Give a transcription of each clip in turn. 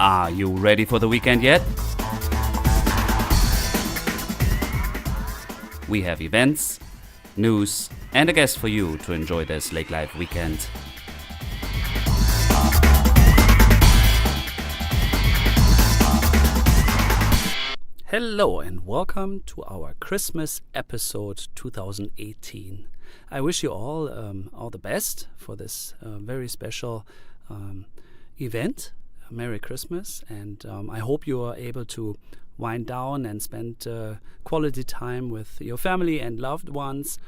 Are you ready for the weekend yet? We have events, news, and a guest for you to enjoy this Lake Life weekend. Hello and welcome to our Christmas episode 2018. I wish you all the best for this very special event. Merry Christmas, and I hope you are able to wind down and spend quality time with your family and loved ones.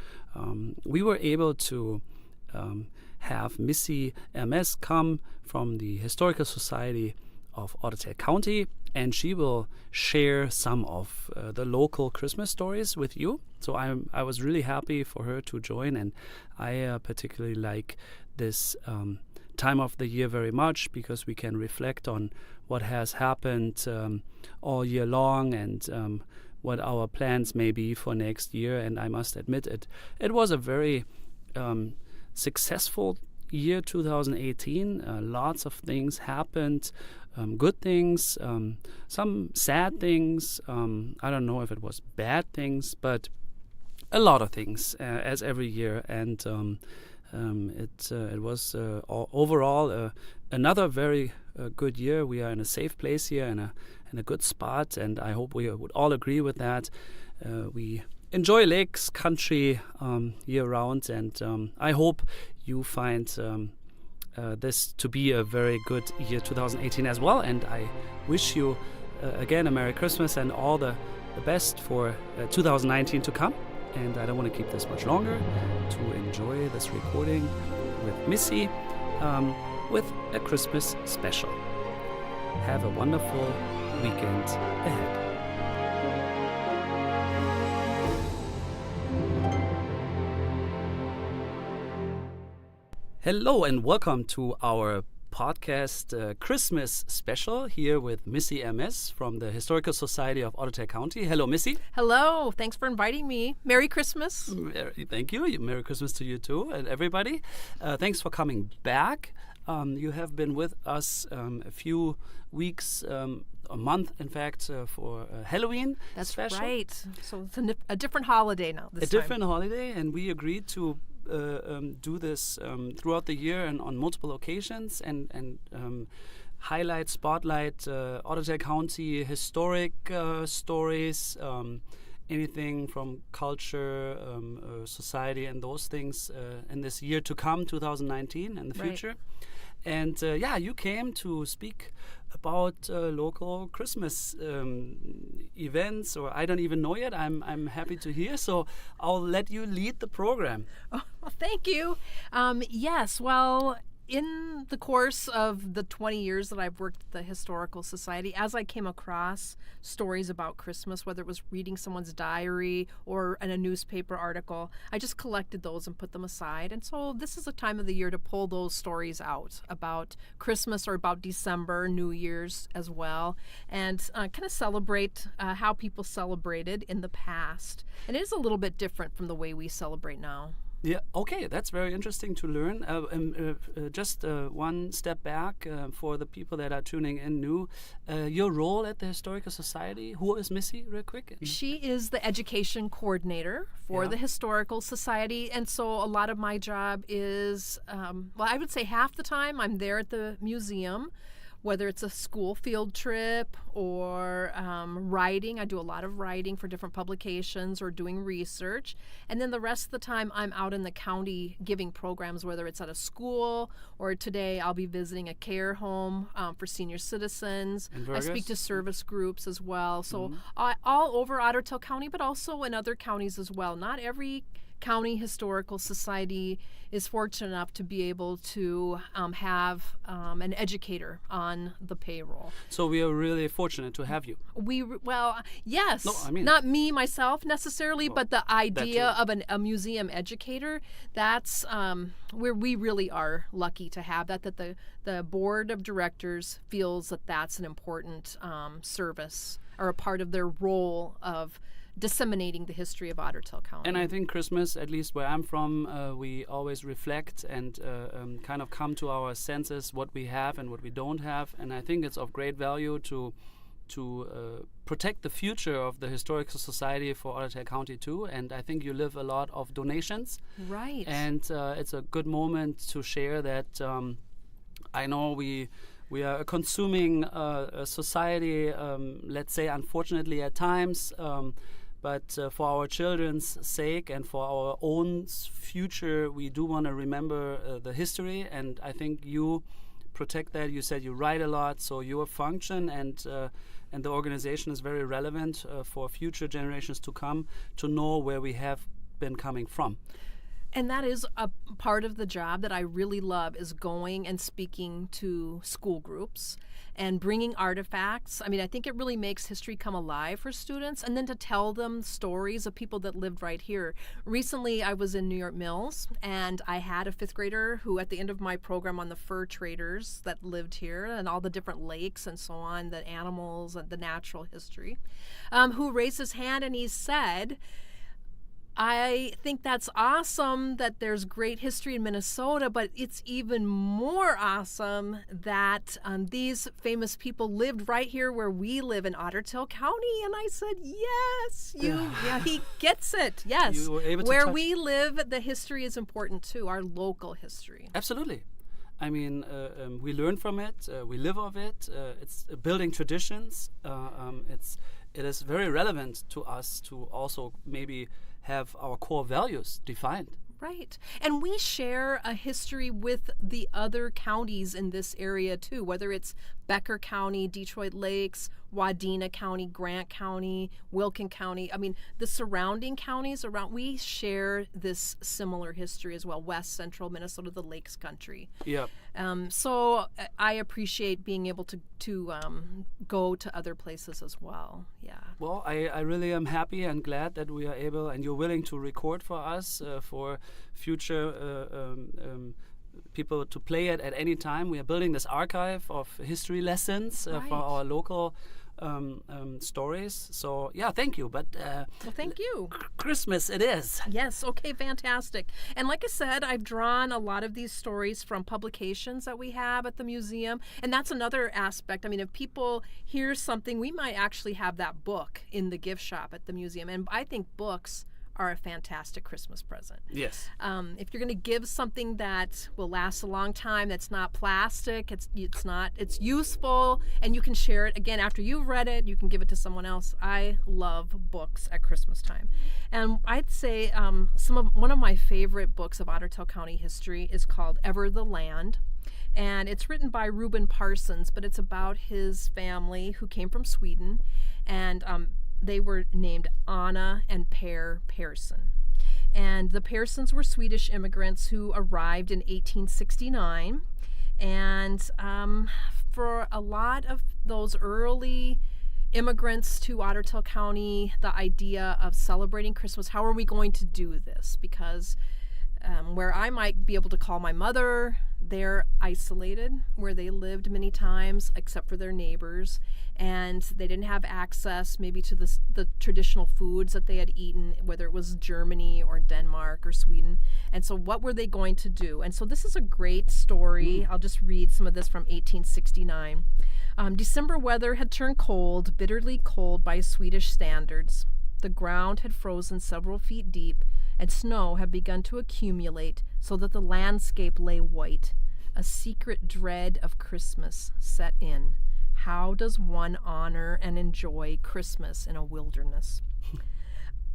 We were able to have Missy Hermes come from the Historical Society of OTC County, and she will share some of the local Christmas stories with you. So I was really happy for her to join, and I particularly like this time of the year very much because we can reflect on what has happened all year long and what our plans may be for next year. And I must admit it was a very successful year 2018. Lots of things happened, good things, some sad things. I don't know if it was bad things, but a lot of things as every year. And it was overall another very good year. We are in a safe place here, in a good spot, and I hope we would all agree with that. We enjoy lakes, country year round, and I hope you find this to be a very good year 2018 as well. And I wish you again a Merry Christmas and all the best for 2019 to come. And I don't want to keep this much longer to enjoy this recording with Missy with a Christmas special. Have a wonderful weekend ahead. Hello and welcome to our podcast Christmas special here with Missy Hermes from the Historical Society of OTC County. Hello, Missy. Hello. Thanks for inviting me. Merry Christmas. Thank you. Merry Christmas to you too and everybody. Thanks for coming back. You have been with us a few weeks, a month, in fact, for Halloween. That's special. Right. So it's a different holiday now this time. Different holiday, and we agreed to do this throughout the year and on multiple occasions and highlight, spotlight OTC County historic stories, anything from culture, society, and those things in this year to come, 2019, and the future. And you came to speak about local Christmas events, or I don't even know yet. I'm happy to hear, so I'll let you lead the program. Oh, well, thank you. Yes, well, in the course of the 20 years that I've worked at the Historical Society, as I came across stories about Christmas, whether it was reading someone's diary or in a newspaper article, I just collected those and put them aside. And so this is a time of the year to pull those stories out about Christmas or about December, New Year's as well, and kind of celebrate how people celebrated in the past. And it is a little bit different from the way we celebrate now. Yeah, okay, that's very interesting to learn. Just one step back for the people that are tuning in new. Your role at the Historical Society, who is Missy, real quick? She is the education coordinator for the Historical Society, and so a lot of my job is, I would say half the time I'm there at the museum, whether it's a school field trip or writing. I do a lot of writing for different publications or doing research. And then the rest of the time I'm out in the county giving programs, whether it's at a school or today I'll be visiting a care home for senior citizens. I speak to service groups as well. So all over Ottertail County, but also in other counties as well. Not every County Historical Society is fortunate enough to be able to have an educator on the payroll. So we are really fortunate to have you. Yes. No, I mean, not me, myself necessarily, but the idea of a museum educator, that's where we really are lucky to have that the board of directors feels that that's an important service or a part of their role of disseminating the history of Otter Tail County. And I think Christmas, at least where I'm from, we always reflect and kind of come to our senses what we have and what we don't have. And I think it's of great value to protect the future of the Historical Society for Otter Tail County too. And I think you live a lot of donations. Right. And it's a good moment to share that. I know we are a consuming a society, let's say, unfortunately at times, but for our children's sake and for our own future, we do want to remember the history. And I think you protect that. You said you write a lot, so your function and the organization is very relevant for future generations to come to know where we have been coming from. And that is a part of the job that I really love, is going and speaking to school groups and bringing artifacts. I mean, I think it really makes history come alive for students, and then to tell them stories of people that lived right here. Recently, I was in New York Mills, and I had a fifth grader who, at the end of my program on the fur traders that lived here and all the different lakes and so on, the animals and the natural history, who raised his hand and he said, I think that's awesome that there's great history in Minnesota, but it's even more awesome that these famous people lived right here where we live in Otter Tail County. And I said, yes, yeah, he gets it. Yes, You were able to where touch- we live, the history is important too, our local history. Absolutely. I mean, we learn from it. We live of it. It's building traditions. It is very relevant to us to also maybe have our core values defined. Right. And we share a history with the other counties in this area too, whether it's Becker County, Detroit Lakes, Wadena County, Grant County, Wilkin County. I mean, the surrounding counties around, we share this similar history as well. West Central Minnesota, the Lakes Country. Yep. So I appreciate being able to go to other places as well. Yeah. Well, I really am happy and glad that we are able and you're willing to record for us for future people to play it at any time. We are building this archive of history lessons Right. for our local stories. So, yeah, thank you. But Well, thank you. Christmas it is. Yes, okay, fantastic. And like I said, I've drawn a lot of these stories from publications that we have at the museum. And that's another aspect. I mean, if people hear something, we might actually have that book in the gift shop at the museum. And I think books are a fantastic Christmas present. Yes. If you're going to give something that will last a long time, that's not plastic, it's useful, and you can share it again after you've read it. You can give it to someone else. I love books at Christmas time, and I'd say one of my favorite books of Otter Tail County history is called Ever the Land. And it's written by Reuben Parsons, but it's about his family who came from Sweden, and they were named Anna and Per Persson. And the Perssons were Swedish immigrants who arrived in 1869. And for a lot of those early immigrants to Otter Tail County, the idea of celebrating Christmas, how are we going to do this? Because where I might be able to call my mother, they're isolated where they lived many times except for their neighbors, and they didn't have access maybe to the traditional foods that they had eaten, whether it was Germany or Denmark or Sweden. And so what were they going to do? And so this is a great story. I'll just read some of this from 1869. December weather had turned cold, bitterly cold by Swedish standards. The ground had frozen several feet deep, and snow had begun to accumulate so that the landscape lay white. A secret dread of Christmas set in. How does one honor and enjoy Christmas in a wilderness?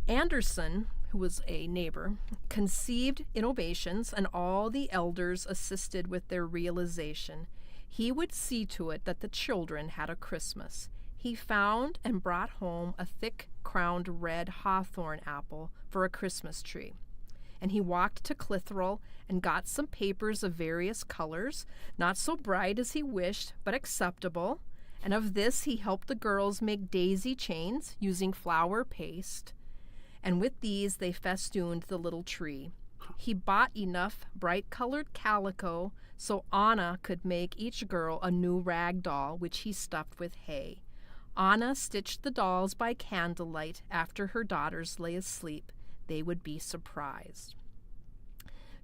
Anderson, who was a neighbor, conceived innovations, and all the elders assisted with their realization. He would see to it that the children had a Christmas. He found and brought home a thick-crowned red hawthorn apple for a Christmas tree. And he walked to Clitheroe and got some papers of various colors, not so bright as he wished, but acceptable. And of this he helped the girls make daisy chains using flour paste. And with these they festooned the little tree. He bought enough bright-colored calico so Anna could make each girl a new rag doll, which he stuffed with hay. Anna stitched the dolls by candlelight after her daughters lay asleep. They would be surprised.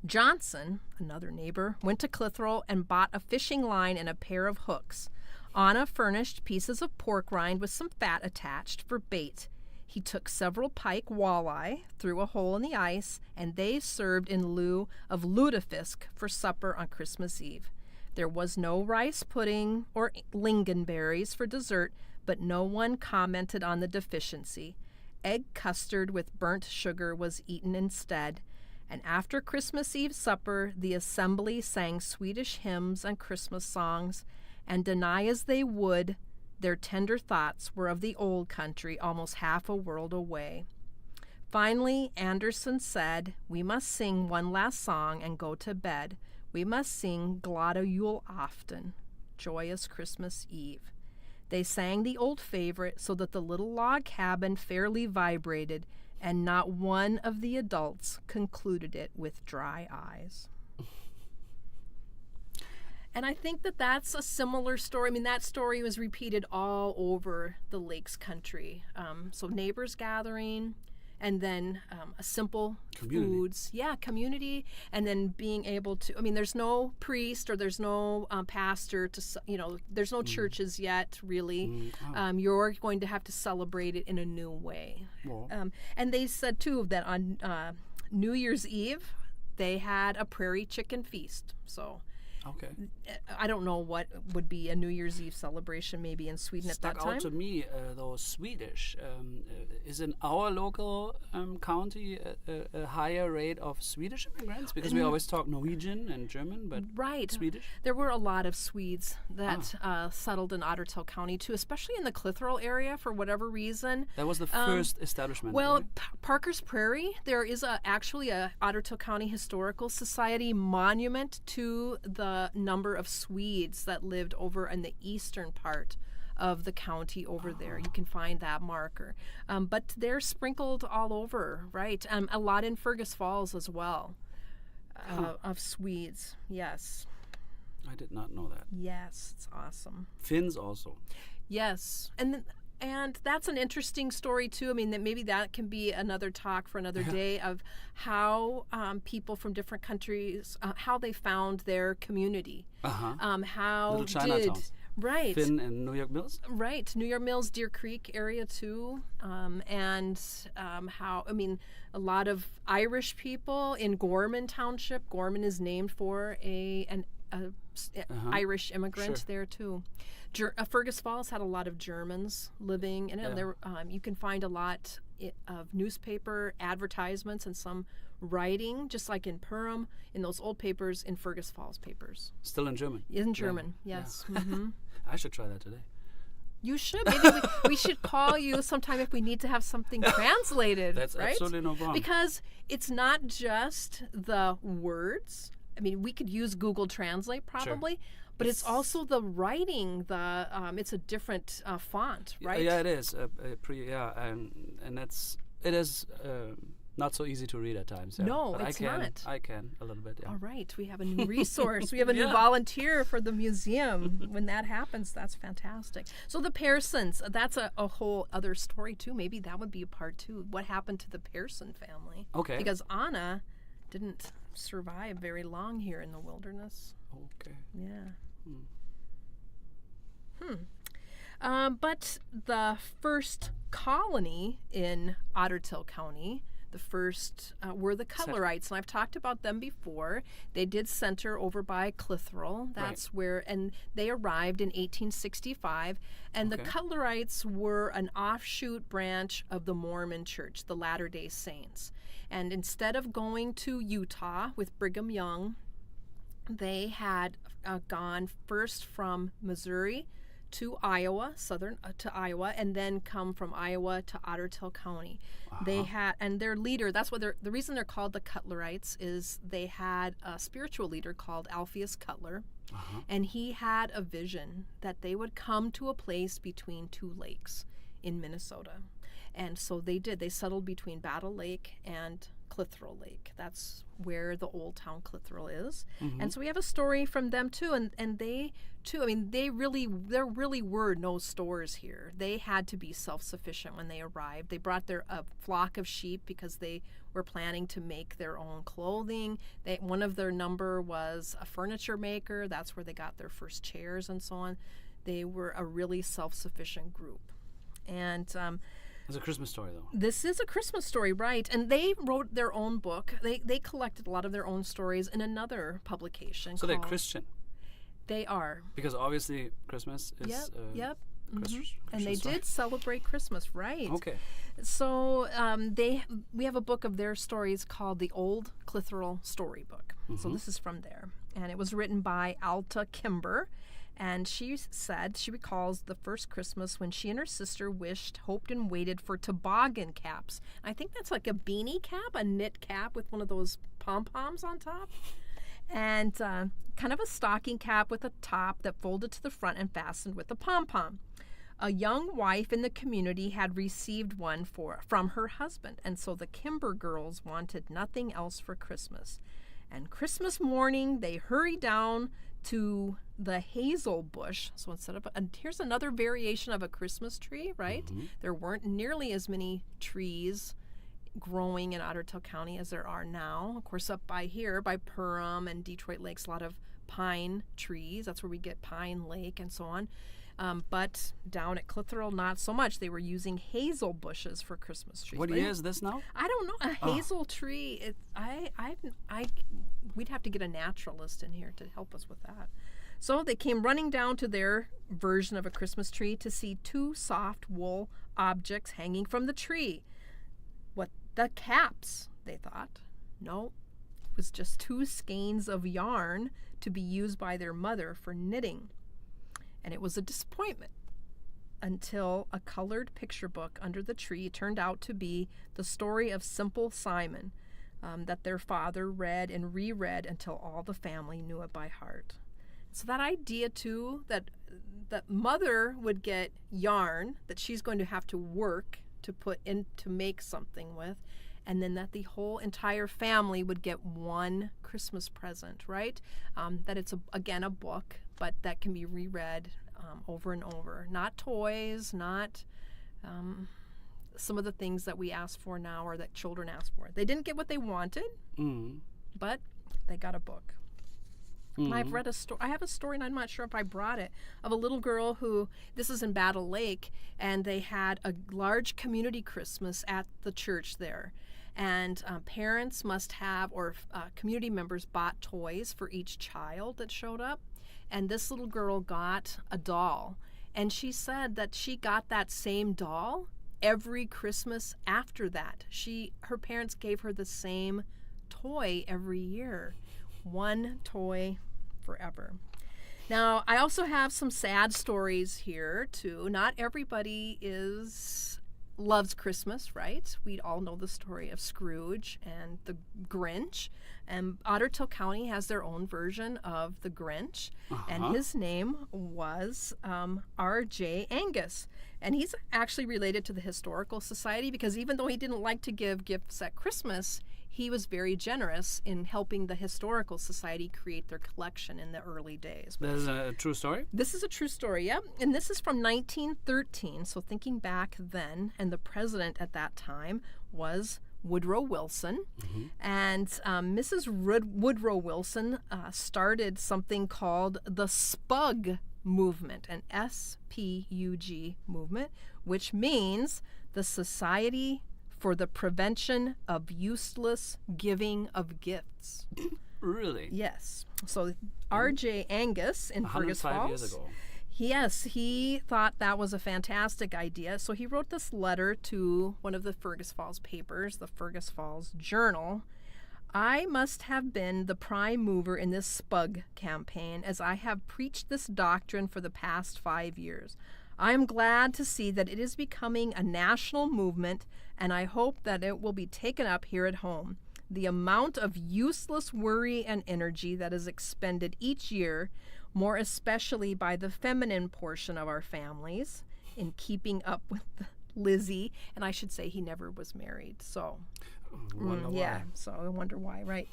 Johnson, another neighbor, went to Clitheroe and bought a fishing line and a pair of hooks. Anna furnished pieces of pork rind with some fat attached for bait. He took several pike walleye through a hole in the ice, and they served in lieu of lutefisk for supper on Christmas Eve. There was no rice pudding or lingonberries for dessert, but no one commented on the deficiency. Egg custard with burnt sugar was eaten instead, and after Christmas Eve supper, the assembly sang Swedish hymns and Christmas songs, and deny as they would, their tender thoughts were of the old country almost half a world away. Finally, Anderson said, "We must sing one last song and go to bed. We must sing Glada Julafton, Joyous Christmas Eve." They sang the old favorite so that the little log cabin fairly vibrated, and not one of the adults concluded it with dry eyes. And I think that that's a similar story. I mean, that story was repeated all over the Lakes country. So neighbors gathering, and then a simple foods. Yeah, community. And then being able to, I mean, there's no priest or there's no pastor to, there's no churches yet, really. You're going to have to celebrate it in a new way. And they said, too, that on New Year's Eve, they had a prairie chicken feast. So... Okay. I don't know what would be a New Year's Eve celebration maybe in Sweden at that time. Stuck out to me, though, Swedish. Is in our local county a higher rate of Swedish immigrants? Because we always talk Norwegian and German, but Swedish? There were a lot of Swedes that settled in Ottertail County, too, especially in the Clitheroe area for whatever reason. That was the first establishment, Well, right? Parker's Prairie, there is actually a Ottertail County Historical Society monument to the number of Swedes that lived over in the eastern part of the county over there. You can find that marker. But they're sprinkled all over, right? A lot in Fergus Falls as well of Swedes, yes. I did not know that. Yes, it's awesome. Finns also. Yes, and that's an interesting story too. I mean, that maybe that can be another talk for another day of how people from different countries, how they found their community. How Little Chinatowns. Right. Finn and New York Mills? Right. New York Mills, Deer Creek area too. And how, I mean, a lot of Irish people in Gorman Township. Gorman is named for an Irish immigrant there too. Fergus Falls had a lot of Germans living in it. And there, you can find a lot of newspaper advertisements and some writing, just like in Perham, in those old papers, in Fergus Falls papers. Still in German? In German, yes. Yeah. I should try that today. You should. Maybe we should call you sometime if we need to have something translated. That's right? absolutely no problem. Because it's not just the words. I mean, we could use Google Translate probably, but it's also the writing. It's a different font, right? Yeah, it is. And it is not so easy to read at times. Yeah. No, but it's not. I can a little bit. Yeah. All right, we have a new resource. We have a new volunteer for the museum. When that happens, that's fantastic. So the Pearsons, that's a whole other story too. Maybe that would be a part two. What happened to the Pearson family? Okay. Because Anna didn't survive very long here in the wilderness. Okay. Yeah. But the first colony in Ottertail County, the first were the Cutlerites, and I've talked about them before. They did center over by Clitheroe. That's where, and they arrived in 1865. And the Cutlerites were an offshoot branch of the Mormon Church, the Latter-day Saints. And instead of going to Utah with Brigham Young, they had gone first from Missouri to Iowa, to Iowa, and then come from Iowa to Ottertail County. They had, and their leader, that's what the reason they're called the Cutlerites is they had a spiritual leader called Alpheus Cutler, and he had a vision that they would come to a place between two lakes in Minnesota. And so they did. They settled between Battle Lake and Clitheroe Lake. That's where the old town Clitheroe is. Mm-hmm. And so we have a story from them too, and they too, I mean, there really were no stores here. They had to be self-sufficient when they arrived. They brought a flock of sheep because they were planning to make their own clothing. One of their number was a furniture maker. That's where they got their first chairs and so on. They were a really self-sufficient group. And it's a Christmas story, though. this is a Christmas story, right? And they wrote their own book. They collected a lot of their own stories in another publication. So they're Christian. They are. Because obviously Christmas is Yep. Christmas And they story. did celebrate Christmas, right? Okay. So we have a book of their stories called the Old Clitheroe Storybook. So this is from there. And it was written by Alta Kimber. And she said she recalls the first Christmas when she and her sister wished, hoped, and waited for toboggan caps. I think that's like a beanie cap, a knit cap with one of those pom-poms on top. And kind of a stocking cap with a top that folded to the front and fastened with a pom-pom. A young wife in the community had received one from her husband, and so the Kimber girls wanted nothing else for Christmas. And Christmas morning, they hurried down to the hazel bush. So here's another variation of a Christmas tree, right? There weren't nearly as many trees growing in Ottertail County as there are now. Of course, up by here, by Perham and Detroit Lakes, a lot of pine trees. That's where we get Pine Lake and so on. But down at Clitheroe, not so much. They were using hazel bushes for Christmas trees. What year is this now? I don't know. A hazel tree. We'd have to get a naturalist in here to help us with that. So they came running down to their version of a Christmas tree to see two soft wool objects hanging from the tree. What, the caps, they thought. No, it was just two skeins of yarn to be used by their mother for knitting. And it was a disappointment until a colored picture book under the tree turned out to be the story of Simple Simon that their father read and reread until all the family knew it by heart. So that idea, too, that mother would get yarn that she's going to have to work to put in to make something with, and then that the whole entire family would get one Christmas present, right? That it's, again, a book, but that can be reread over and over. Not toys, not some of the things that we ask for now or that children ask for. They didn't get what they wanted, but they got a book. And I've read a story. I have a story, and I'm not sure if I brought it, of a little girl who, this is in Battle Lake, and they had a large community Christmas at the church there. And parents must have, or community members bought toys for each child that showed up. And this little girl got a doll. And she said that she got that same doll every Christmas after that. Her parents gave her the same toy every year. One toy forever. Now, I also have some sad stories here, too. Not everybody loves Christmas, right? We all know the story of Scrooge and the Grinch. And Ottertail County has their own version of the Grinch. And his name was R.J. Angus. And he's actually related to the Historical Society because even though he didn't like to give gifts at Christmas, he was very generous in helping the Historical Society create their collection in the early days. This is a true story? This is a true story, yep. And this is from 1913, so thinking back then, and the president at that time was Woodrow Wilson. And Mrs. Woodrow Wilson started something called the SPUG movement, an S-P-U-G movement, which means the Society for the Prevention of Useless Giving of Gifts. Really? Yes. So R.J. Angus in Fergus 105 Falls. years ago. Yes, he thought that was a fantastic idea. So he wrote this letter to one of the Fergus Falls papers, the Fergus Falls Journal. I must have been the prime mover in this SPUG campaign, as I have preached this doctrine for the past 5 years. I am glad to see that it is becoming a national movement, and I hope that it will be taken up here at home. The amount of useless worry and energy that is expended each year, more especially by the feminine portion of our families, in keeping up with Lizzie, and I should say he never was married, so... Wonder why. Yeah, so I wonder why, right?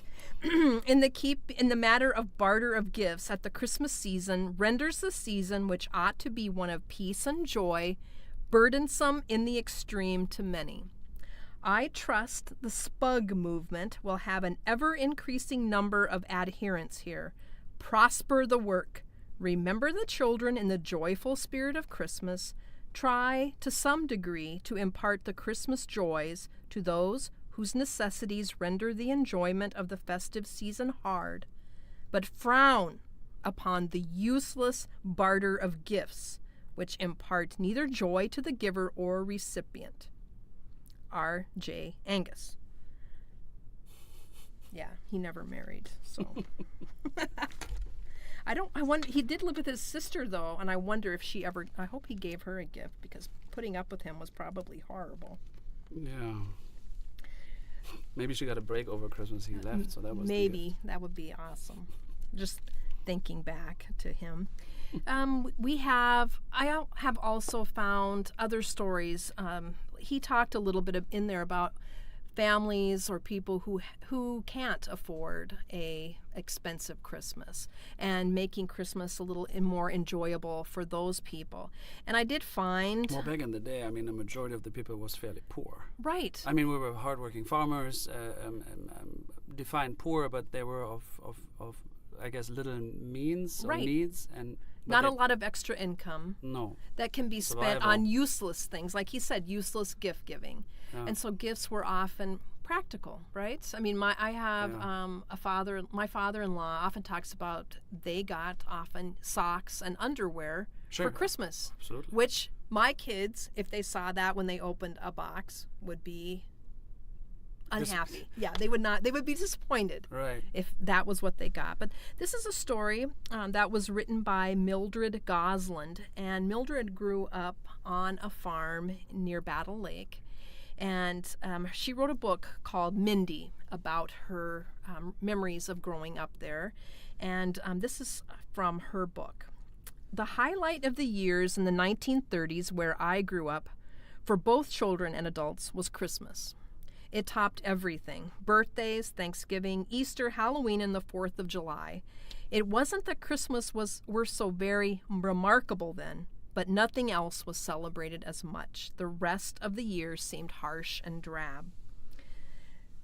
in the matter of barter of gifts at the Christmas season renders the season, which ought to be one of peace and joy, burdensome in the extreme to many. I trust the Spug movement will have an ever-increasing number of adherents here. Prosper the work. Remember the children in the joyful spirit of Christmas. Try, to some degree, to impart the Christmas joys to those whose necessities render the enjoyment of the festive season hard, but frown upon the useless barter of gifts, which impart neither joy to the giver or recipient. R. J. Angus. Yeah, he never married, so. I wonder, he did live with his sister, though, and I wonder if I hope he gave her a gift, because putting up with him was probably horrible. Yeah. Have she got a break over Christmas. He left, so that was maybe that would be awesome. Just thinking back to him. I have also found other stories. He talked a little bit in there about families or people who can't afford a expensive Christmas and making Christmas a little more enjoyable for those people. And I did find... Well, back in the day, I mean, the majority of the people was fairly poor. Right. I mean, we were hardworking farmers, defined poor, but they were of I guess, little means or needs. And not a lot of extra income. No. That can be spent on useless things. Like he said, useless gift giving. Yeah. And so gifts were often practical, right? I mean, my father-in-law often talks about they got often socks and underwear for Christmas. Absolutely. Which my kids, if they saw that when they opened a box, would be unhappy. Yeah, they would be disappointed if that was what they got. But this is a story that was written by Mildred Gosland, and Mildred grew up on a farm near Battle Lake, and she wrote a book called Mindy about her memories of growing up there, and this is from her book. The highlight of the years in the 1930s where I grew up, for both children and adults, was Christmas. It topped everything: birthdays, Thanksgiving, Easter, Halloween, and the 4th of July. It wasn't that Christmas were so very remarkable then, but nothing else was celebrated as much. The rest of the year seemed harsh and drab.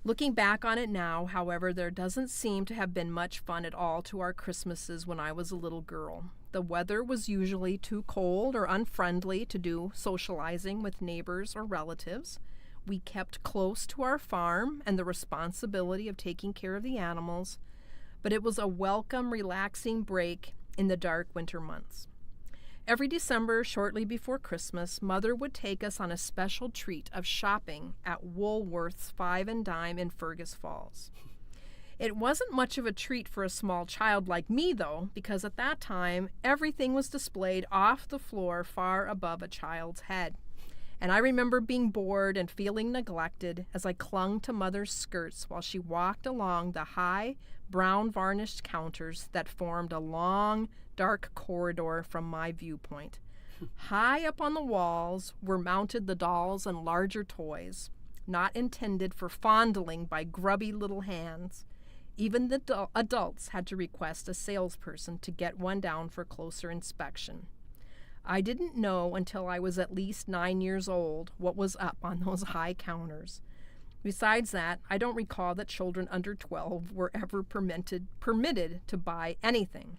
Looking back on it now, however, there doesn't seem to have been much fun at all to our Christmases when I was a little girl. The weather was usually too cold or unfriendly to do socializing with neighbors or relatives. We kept close to our farm and the responsibility of taking care of the animals, but it was a welcome, relaxing break in the dark winter months. Every December, shortly before Christmas, Mother would take us on a special treat of shopping at Woolworth's Five and Dime in Fergus Falls. It wasn't much of a treat for a small child like me, though, because at that time, everything was displayed off the floor far above a child's head. And I remember being bored and feeling neglected as I clung to Mother's skirts while she walked along the high, brown varnished counters that formed a long, dark corridor from my viewpoint. High up on the walls were mounted the dolls and larger toys, not intended for fondling by grubby little hands. Even the adults had to request a salesperson to get one down for closer inspection. I didn't know until I was at least 9 years old what was up on those high counters. Besides that, I don't recall that children under 12 were ever permitted to buy anything.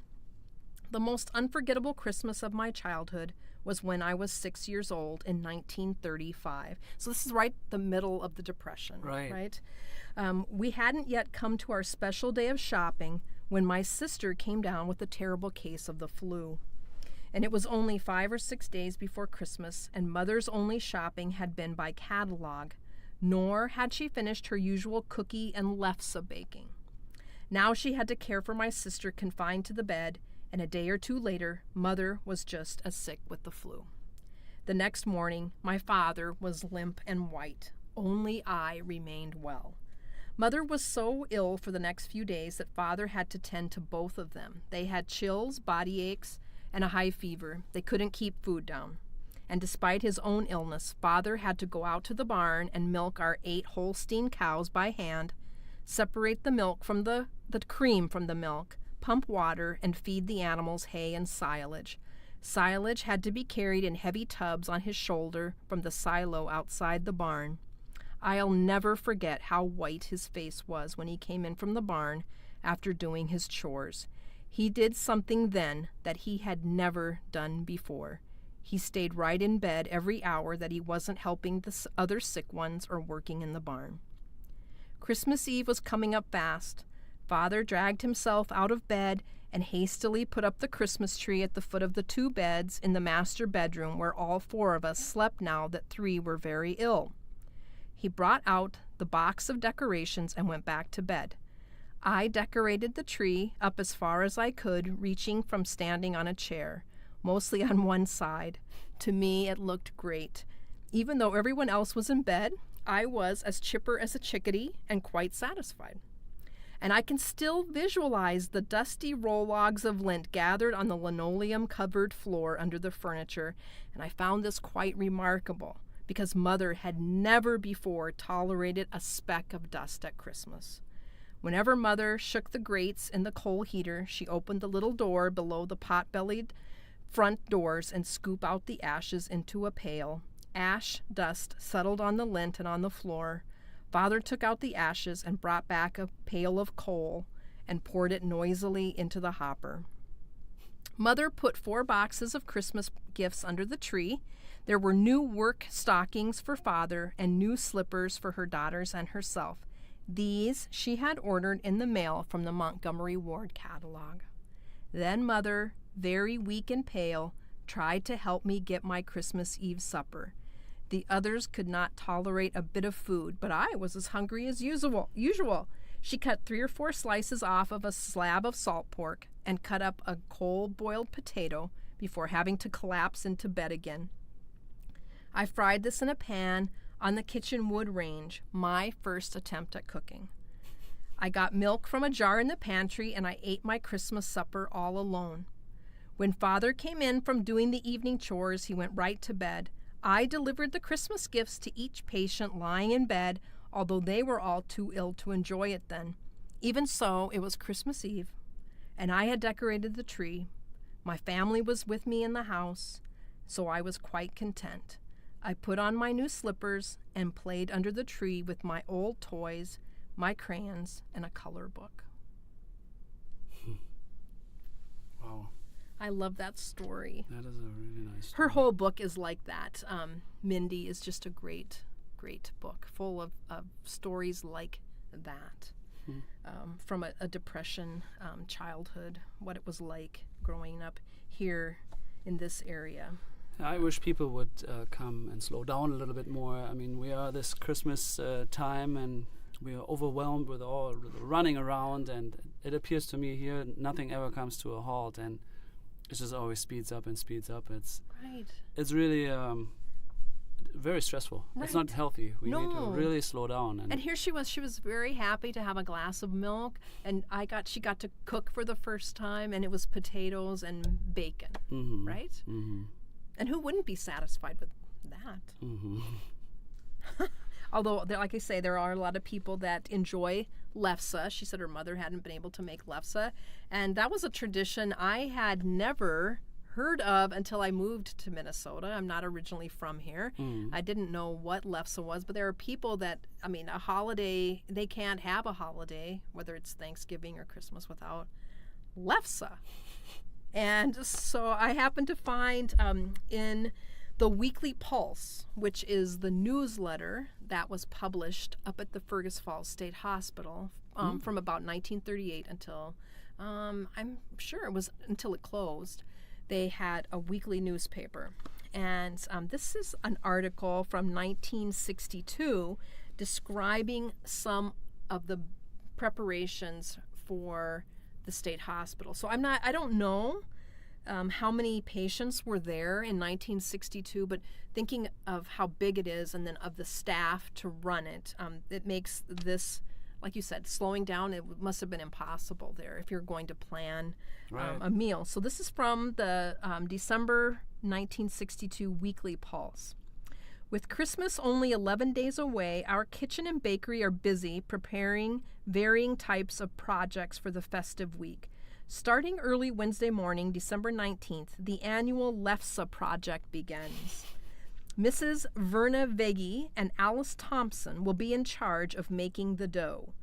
The most unforgettable Christmas of my childhood was when I was 6 years old in 1935. So this is right the middle of the Depression, right? We hadn't yet come to our special day of shopping when my sister came down with a terrible case of the flu. And it was only 5 or 6 days before Christmas, and Mother's only shopping had been by catalog, nor had she finished her usual cookie and lefse baking. Now she had to care for my sister confined to the bed, and a day or two later, Mother was just as sick with the flu. The next morning, my father was limp and white. Only I remained well. Mother was so ill for the next few days that Father had to tend to both of them. They had chills, body aches, and a high fever. They couldn't keep food down. And despite his own illness, Father had to go out to the barn and milk our 8 Holstein cows by hand, separate the milk from the cream from the milk, pump water, and feed the animals hay and silage. Silage had to be carried in heavy tubs on his shoulder from the silo outside the barn. I'll never forget how white his face was when he came in from the barn after doing his chores. He did something then that he had never done before. He stayed right in bed every hour that he wasn't helping the other sick ones or working in the barn. Christmas Eve was coming up fast. Father dragged himself out of bed and hastily put up the Christmas tree at the foot of the 2 beds in the master bedroom where all 4 of us slept now that 3 were very ill. He brought out the box of decorations and went back to bed. I decorated the tree up as far as I could, reaching from standing on a chair, mostly on one side. To me, it looked great. Even though everyone else was in bed, I was as chipper as a chickadee and quite satisfied. And I can still visualize the dusty roll logs of lint gathered on the linoleum-covered floor under the furniture, and I found this quite remarkable because Mother had never before tolerated a speck of dust at Christmas. Whenever Mother shook the grates in the coal heater, she opened the little door below the pot-bellied front doors and scooped out the ashes into a pail. Ash dust settled on the lint and on the floor. Father took out the ashes and brought back a pail of coal and poured it noisily into the hopper. Mother put 4 boxes of Christmas gifts under the tree. There were new work stockings for Father and new slippers for her daughters and herself. These she had ordered in the mail from the Montgomery Ward catalog. Then Mother, very weak and pale, tried to help me get my Christmas Eve supper. The others could not tolerate a bit of food, but I was as hungry as usual. She cut 3 or 4 slices off of a slab of salt pork and cut up a cold-boiled potato before having to collapse into bed again. I fried this in a pan on the kitchen wood range, my first attempt at cooking. I got milk from a jar in the pantry, and I ate my Christmas supper all alone. When Father came in from doing the evening chores, he went right to bed. I delivered the Christmas gifts to each patient lying in bed, although they were all too ill to enjoy it then. Even so, it was Christmas Eve, and I had decorated the tree. My family was with me in the house, so I was quite content. I put on my new slippers and played under the tree with my old toys, my crayons, and a color book. Wow. I love that story. That is a really nice story. Her whole book is like that. Mindy is just a great, great book full of stories like that. From a depression childhood, what it was like growing up here in this area. I wish people would come and slow down a little bit more. I mean, we are this Christmas time and we are overwhelmed with all the running around, and it appears to me here nothing ever comes to a halt, and it just always speeds up and speeds up. It's really very stressful. Right. It's not healthy. We need to really slow down. And here she was very happy to have a glass of milk, and she got to cook for the first time, and it was potatoes and bacon, right? Mm-hmm. And who wouldn't be satisfied with that? Mm-hmm. Although, like I say, there are a lot of people that enjoy lefse. She said her mother hadn't been able to make lefse, and that was a tradition I had never heard of until I moved to Minnesota. I'm not originally from here. I didn't know what lefse was, but there are people that, a holiday, they can't have a holiday, whether it's Thanksgiving or Christmas, without lefse. And so I happened to find in the Weekly Pulse, which is the newsletter that was published up at the Fergus Falls State Hospital from about 1938 until, I'm sure it was until it closed. They had a weekly newspaper. And this is an article from 1962 describing some of the preparations for the state hospital. So I don't know how many patients were there in 1962, but thinking of how big it is and then of the staff to run it, it makes this like you said, slowing down, it must have been impossible there if you're going to plan Right. a meal. So this is from the December 1962 Weekly Pulse. With Christmas only 11 days away, our kitchen and bakery are busy preparing varying types of projects for the festive week. Starting early Wednesday morning, December 19th, the annual Lefse project begins. Mrs. Verna Veggie and Alice Thompson will be in charge of making the dough.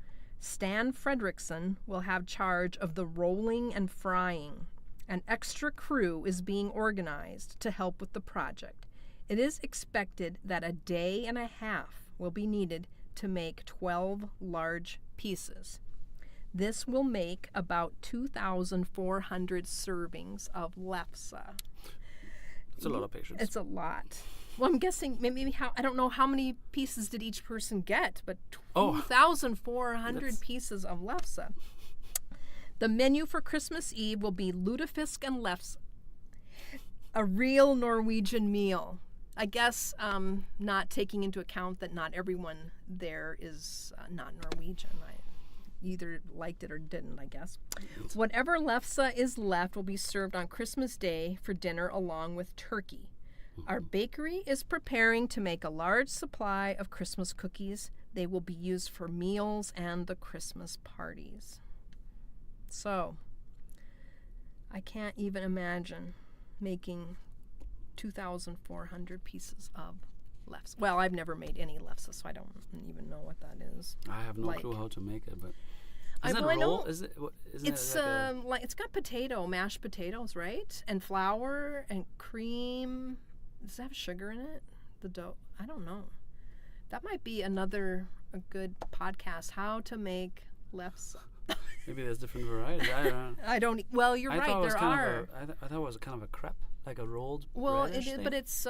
Stan Fredrickson will have charge of the rolling and frying. An extra crew is being organized to help with the project. It is expected that a day and a half will be needed to make 12 large pieces. This will make about 2,400 servings of lefse. It's a lot of patience. It's a lot. Well, I'm guessing maybe I don't know how many pieces did each person get, but 2,400 pieces of lefse. The menu for Christmas Eve will be lutefisk and lefse, a real Norwegian meal. I guess not taking into account that not everyone there is not Norwegian. I either liked it or didn't, I guess. Whatever lefse is left will be served on Christmas Day for dinner along with turkey. Our bakery is preparing to make a large supply of Christmas cookies. They will be used for meals and the Christmas parties. So, I can't even imagine making 2,400 pieces of lefse. Well, I've never made any lefse, so I don't even know what that is. I have no clue how to make it, but I isn't it know. roll? Is it? Isn't It's it like it's got mashed potatoes, right? And flour and cream. Does it have sugar in it? The dough? I don't know. That might be a good podcast. How to make lefse. maybe there's different varieties. I don't know. I don't. Well, you're right. There are. I thought it was kind of a crepe, like a rolled. Well, it radish is, thing. but it's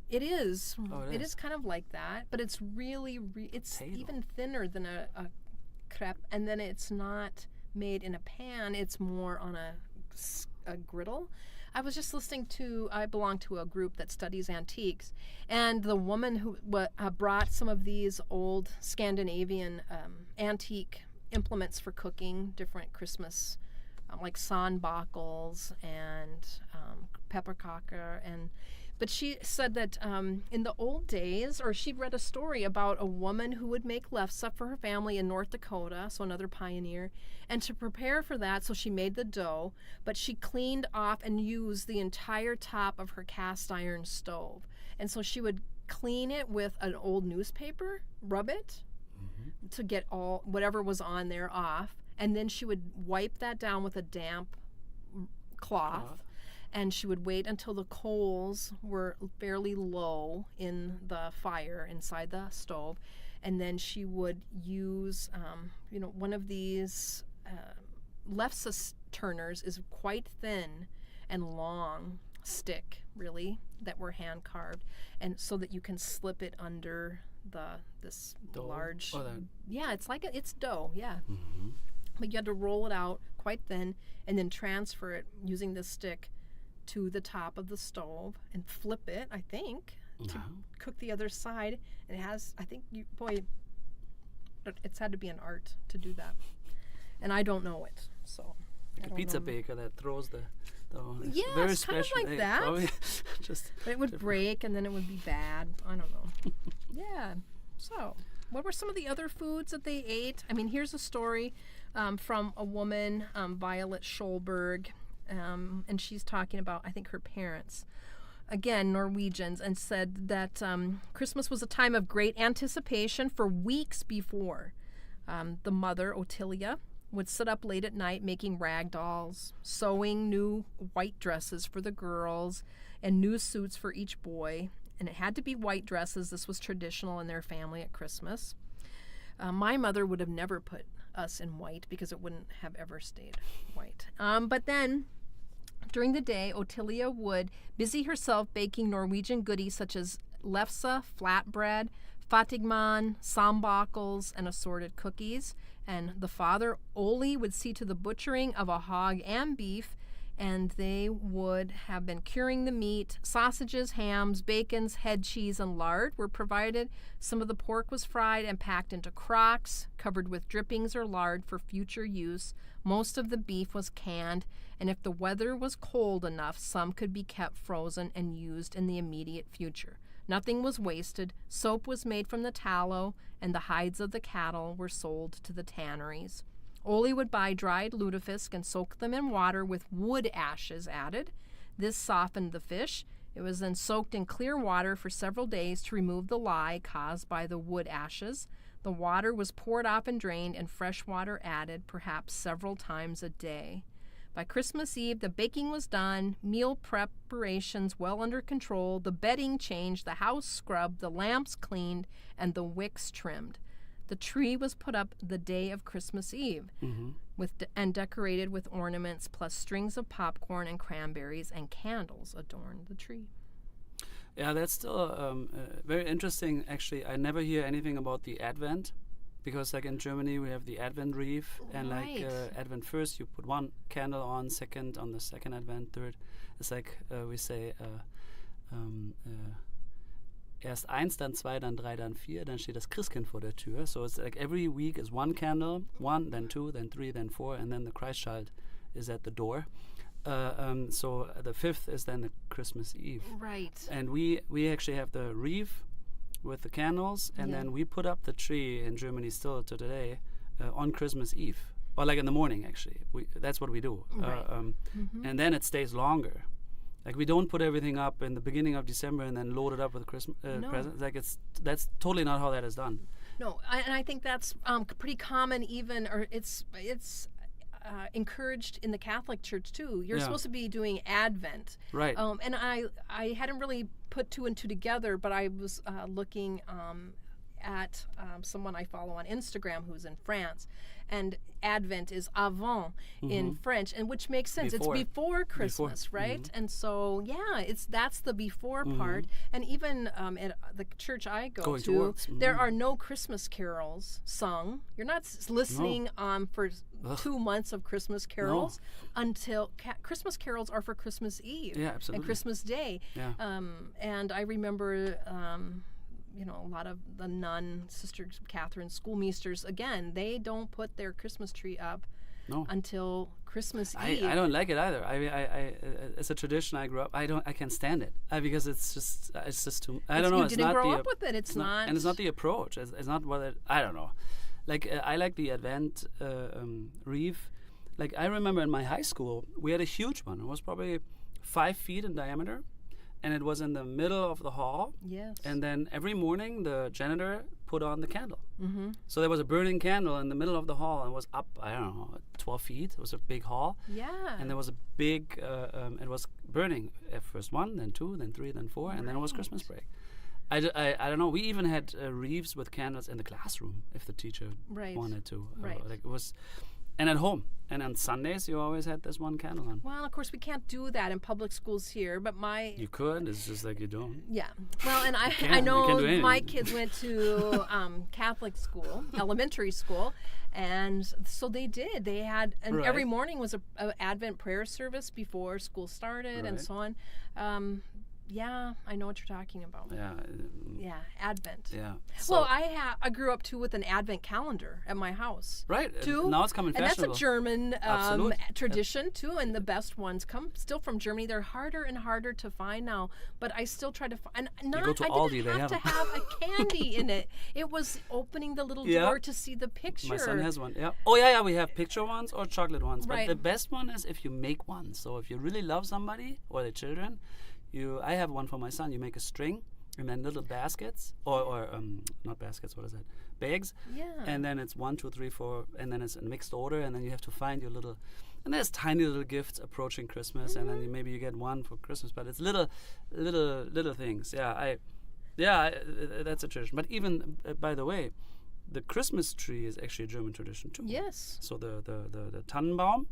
it is. Oh, it is kind of like that, but it's really it's Potato. even thinner than a crepe, and then it's not made in a pan. It's more on a griddle. I was just listening to. I belong to a group that studies antiques, and the woman who brought some of these old Scandinavian antique implements for cooking, different Christmas, like sandbakels and pepperkakor, but she said that in the old days, or she'd read a story about a woman who would make lefse for her family in North Dakota, so another pioneer, and to prepare for that, so she made the dough, but she cleaned off and used the entire top of her cast iron stove, and so she would clean it with an old newspaper, rub it, to get all whatever was on there off, and then she would wipe that down with a damp cloth, and she would wait until the coals were fairly low in the fire inside the stove, and then she would use one of these lefse turners is quite thin and long stick, really, that were hand carved, and so that you can slip it under this Dough? large. Oh, that- Yeah, it's dough. Yeah, Mhm. but you had to roll it out quite thin and then transfer it using this stick to the top of the stove and flip it, I think, to Uh-huh. cook the other side. And it has, I think, it's had to be an art to do that. And I don't know it, so. I Like a don't pizza know. baker that throws the it's Yeah, very it's kind of special. like They that. probably just But it would break and then it would be bad. I don't know. Yeah. So, what were some of the other foods that they ate? I mean, here's a story from a woman, Violet Scholberg, and she's talking about, I think, her parents. Again, Norwegians, and said that Christmas was a time of great anticipation for weeks before. The mother, Ottilia, would sit up late at night making rag dolls, sewing new white dresses for the girls, and new suits for each boy. And it had to be white dresses. This was traditional in their family at Christmas. My mother would have never put us in white because it wouldn't have ever stayed white. But then, during the day, Ottilia would busy herself baking Norwegian goodies such as lefse, flatbread, fatigman, sambakels, and assorted cookies. And the father, Ole, would see to the butchering of a hog and beef, and they would have been curing the meat. Sausages, hams, bacons, head cheese, and lard were provided. Some of the pork was fried and packed into crocks, covered with drippings or lard for future use. Most of the beef was canned, and if the weather was cold enough, some could be kept frozen and used in the immediate future. Nothing was wasted. Soap was made from the tallow, and the hides of the cattle were sold to the tanneries. Ole would buy dried lutefisk and soak them in water with wood ashes added. This softened the fish. It was then soaked in clear water for several days to remove the lye caused by the wood ashes. The water was poured off and drained, and fresh water added, perhaps several times a day. By Christmas Eve, the baking was done, meal preparations well under control, the bedding changed, the house scrubbed, the lamps cleaned, and the wicks trimmed. The tree was put up the day of Christmas Eve and decorated with ornaments, plus strings of popcorn and cranberries and candles adorned the tree. Yeah, that's still very interesting. Actually, I never hear anything about the Advent, because like in Germany we have the Advent wreath, and like Advent first you put one candle on, second on the second Advent, third. It's like we say erst eins, dann zwei, dann drei, dann vier, dann steht das Christkind vor der Tür. So it's like every week is one candle, one, then two, then three, then four, and then the Christ child is at the door. So the fifth is then the Christmas Eve. Right. And we actually have the wreath with the candles, and then we put up the tree in Germany still to today on Christmas Eve. Or like in the morning, actually. That's what we do. Right. And then it stays longer. Like we don't put everything up in the beginning of December and then load it up with Christmas presents. Like that's totally not how that is done. No, and I think that's pretty common. Even, or it's encouraged in the Catholic Church too. You're supposed to be doing Advent, right? And I hadn't really put two and two together, but I was looking at someone I follow on Instagram who's in France, and Advent is avant in French, and which makes sense. It's before Christmas, right? And so that's the before part. And even at the church I go to, there are no Christmas carols sung. You're not listening for 2 months of Christmas carols until Christmas carols are for Christmas Eve and Christmas Day. And I remember a lot of the nun, Sister Catherine, schoolmeisters, again, they don't put their Christmas tree up until Christmas Eve. I don't like it either. I it's a tradition I grew up. I can't stand it because it's just too. I don't know. You didn't grow up with it. It's not, and it's not the approach. It's not what I don't know. Like I like the Advent wreath. Like I remember in my high school we had a huge one. It was probably 5 feet in diameter. And it was in the middle of the hall. Yes. And then every morning the janitor put on the candle. So there was a burning candle in the middle of the hall, and it was up, 12 feet. It was a big hall. Yeah. And there was a big, it was burning at first 1, then 2, then 3, then 4, and then it was Christmas break. I don't know. We even had wreaths with candles in the classroom if the teacher wanted to. Like it was. And at home. And on Sundays, you always had this one candle on. Well, of course, we can't do that in public schools here, but You could. It's just like you don't. Yeah. Well, and I know my kids went to Catholic school, elementary school, and so they did. They had, and every morning was a Advent prayer service before school started and so on. Yeah, I know what you're talking about. Yeah, Advent. Yeah. So well, I grew up too with an Advent calendar at my house. Right. Too. Now it's coming fashionable. And that's a German tradition too, and the best ones come still from Germany. They're harder and harder to find now, but I still try to find. And you go to Aldi, I didn't have to have a candy in it. It was opening the little door to see the picture. My son has one. Yeah. Oh yeah. We have picture ones or chocolate ones. Right. But the best one is if you make one. So if you really love somebody or the children. I have one for my son. You make a string and then little baskets or not baskets. What is that? Bags. Yeah. And then it's 1, 2, 3, 4, and then it's in mixed order. And then you have to find your little. And there's tiny little gifts approaching Christmas, and then maybe you get one for Christmas. But it's little things. That's a tradition. But even by the way, the Christmas tree is actually a German tradition too. Yes. So the Tannenbaum,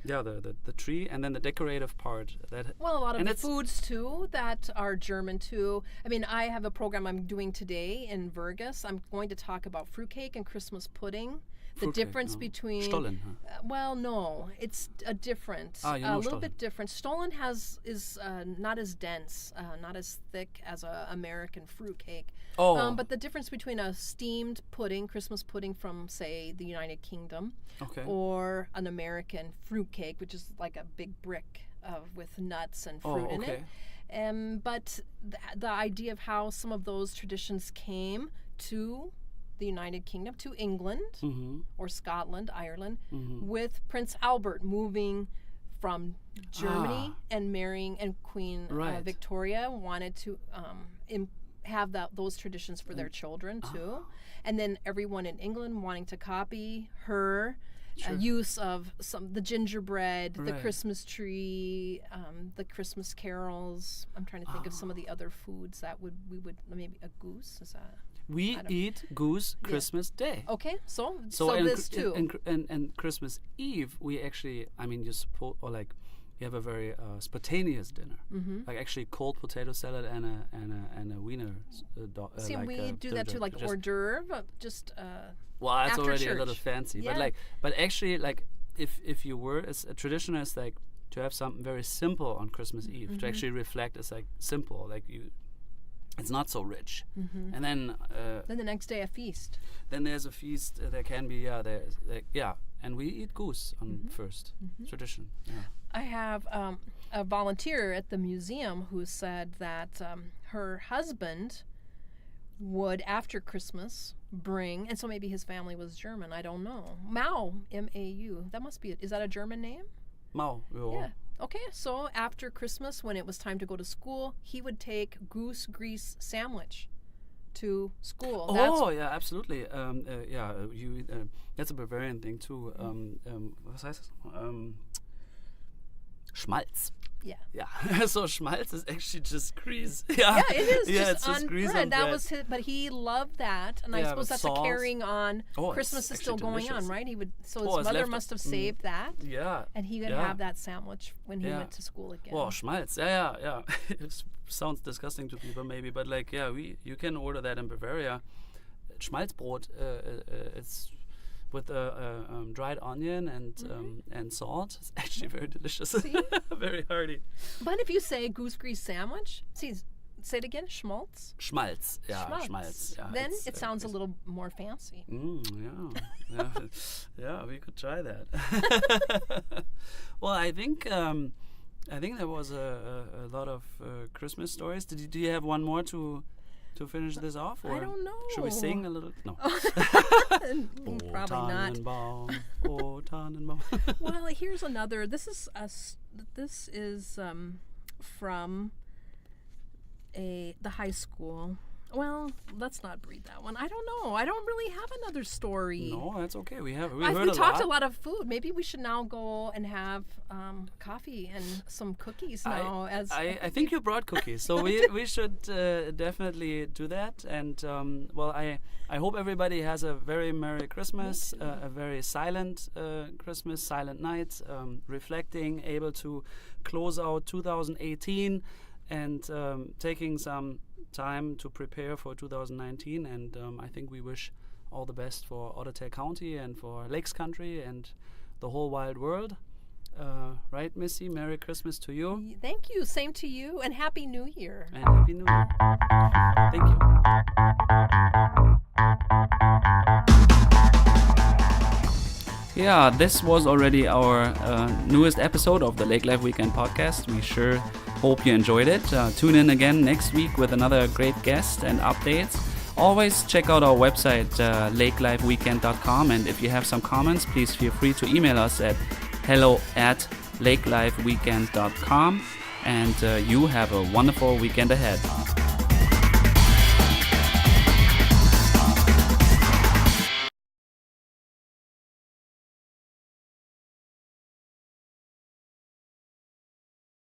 the tree, and then the decorative part. A lot of the foods too that are German too. I mean, I have a program I'm doing today in Vergus. I'm going to talk about fruitcake and Christmas pudding. The difference between Stollen. Huh? Well, no, it's a different, You know a little Stollen. bit different. Stollen is not as dense, not as thick as a American fruitcake. Oh. But the difference between a steamed pudding, Christmas pudding from, say, the United Kingdom, Okay. or an American fruitcake, which is like a big brick with nuts and fruit in it. But the idea of how some of those traditions came to the United Kingdom, to England, or Scotland, Ireland, with Prince Albert moving from Germany and marrying, and Queen Victoria wanted to have those traditions for their children too. And then everyone in England wanting to copy her use of the gingerbread, the Christmas tree, the Christmas carols. I'm trying to think of some of the other foods that we would maybe a goose, is that? We eat goose Christmas Day. Okay, so and this too. And Christmas Eve, we actually, I mean, you suppose, or like, you have a very spontaneous dinner, like actually cold potato salad and a wiener. See, like we do that too, like hors d'oeuvre, just. Well, that's after already church. a little fancy, Yeah. but actually, like, if you were as a tradition is like to have something very simple on Christmas Eve, to actually reflect as like simple, like it's not so rich, and then the next day a feast. Then there's a feast. There can be and we eat goose on first tradition. Yeah. I have a volunteer at the museum who said that her husband would, after Christmas, bring, and so maybe his family was German, I don't know. Mau, M-A-U. That must be it. Is that a German name? Mau. Yeah. Okay, so after Christmas, when it was time to go to school, he would take goose grease sandwich to school. Yeah, absolutely. That's a Bavarian thing too. Was heißt das? Schmalz. Yeah. Yeah. So Schmalz is actually just grease. Yeah. Yeah, it is. It's on just grease bread. on That bread. was his, but he loved that, and I Yeah, suppose with that's sauce. a carrying on. Oh, Christmas it's is still actually going delicious. on, right? His it's mother left- must have saved that, Yeah. and he would have that sandwich when he went to school again. Well, Schmalz. Yeah. It sounds disgusting to people maybe, but like, you can order that in Bavaria. Schmalzbrot. It's with dried onion and salt. It's actually very delicious. Very hearty. But if you say goose grease sandwich, say it again, schmaltz. Schmalz. Yeah, Schmalz. Yeah, then it sounds a little more fancy. Yeah, we could try that. Well, I think there was a lot of Christmas stories. Do you have one more to finish this off? Or I don't know. Should we sing a little? No. Probably not. Oh, Tannenbaum. Well, here's another. This is from the high school. Well, let's not read that one. I don't know. I don't really have another story. No, that's okay. We heard we a talked lot. a lot of food. Maybe we should now go and have coffee and some cookies now. I think you brought cookies, so we should definitely do that. And I hope everybody has a very Merry Christmas, a very silent Christmas, silent night, reflecting, able to close out 2018, and taking some time to prepare for 2019. And I think we wish all the best for Otter Tail County and for Lakes Country and the whole wide world. Right, Missy? Merry Christmas to you. Thank you. Same to you. And Happy New Year. And Happy New Year. Thank you. Yeah, this was already our newest episode of the Lake Life Weekend podcast. We sure hope you enjoyed it. Tune in again next week with another great guest and updates. Always check out our website, lakelifeweekend.com, and if you have some comments, please feel free to email us at hello@lakelifeweekend.com, and you have a wonderful weekend ahead.